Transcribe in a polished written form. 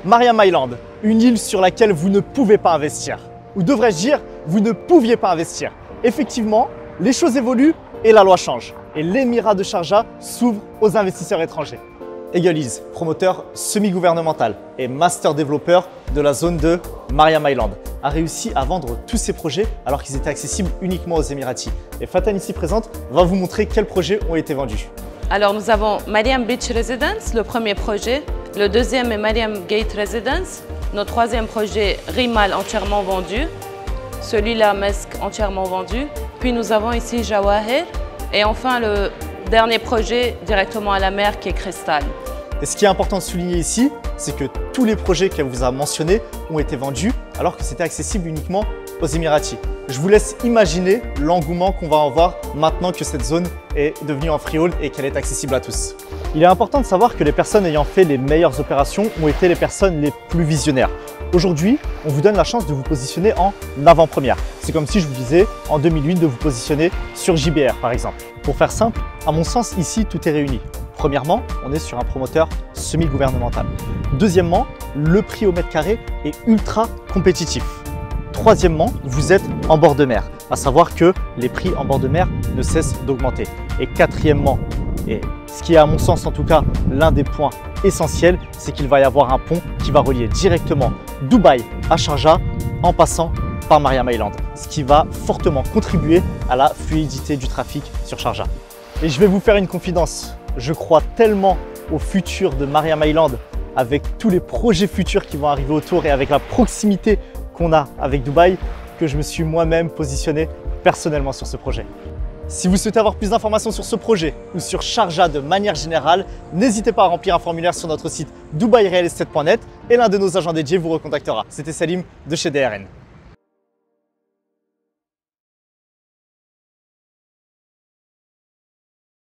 Mariam Island, une île sur laquelle vous ne pouvez pas investir. Ou devrais-je dire, vous ne pouviez pas investir. Effectivement, les choses évoluent et la loi change. Et l'émirat de Sharjah s'ouvre aux investisseurs étrangers. Egaliz, promoteur semi-gouvernemental et master développeur de la zone de Mariam Island, a réussi à vendre tous ses projets alors qu'ils étaient accessibles uniquement aux Émiratis. Et Fatan ici présente va vous montrer quels projets ont été vendus. Alors nous avons Mariam Beach Residence, le premier projet. Le deuxième est Mariam Gate Residence. Notre troisième projet, Rimal, entièrement vendu. Celui-là, Mesk, entièrement vendu. Puis nous avons ici Jawahir. Et enfin, le dernier projet, directement à la mer, qui est Crystal. Et ce qui est important de souligner ici, c'est que tous les projets qu'elle vous a mentionnés ont été vendus alors que c'était accessible uniquement aux Émiratis. Je vous laisse imaginer l'engouement qu'on va avoir maintenant que cette zone est devenue en freehold et qu'elle est accessible à tous. Il est important de savoir que les personnes ayant fait les meilleures opérations ont été les personnes les plus visionnaires. Aujourd'hui, on vous donne la chance de vous positionner en avant-première. C'est comme si je vous disais en 2008 de vous positionner sur JBR par exemple. Pour faire simple, à mon sens ici tout est réuni. Premièrement, on est sur un promoteur semi-gouvernemental. Deuxièmement, le prix au mètre carré est ultra compétitif. Troisièmement, vous êtes en bord de mer, à savoir que les prix en bord de mer ne cessent d'augmenter. Et quatrièmement, et ce qui est à mon sens en tout cas l'un des points essentiels, c'est qu'il va y avoir un pont qui va relier directement Dubaï à Sharjah en passant par Mariam Island, ce qui va fortement contribuer à la fluidité du trafic sur Sharjah. Et je vais vous faire une confidence, je crois tellement au futur de Mariam Island avec tous les projets futurs qui vont arriver autour et avec la proximité qu'on a avec Dubaï que je me suis moi-même positionné personnellement sur ce projet. Si vous souhaitez avoir plus d'informations sur ce projet ou sur Sharjah de manière générale, n'hésitez pas à remplir un formulaire sur notre site dubairealestate.net et l'un de nos agents dédiés vous recontactera. C'était Salim de chez DRN.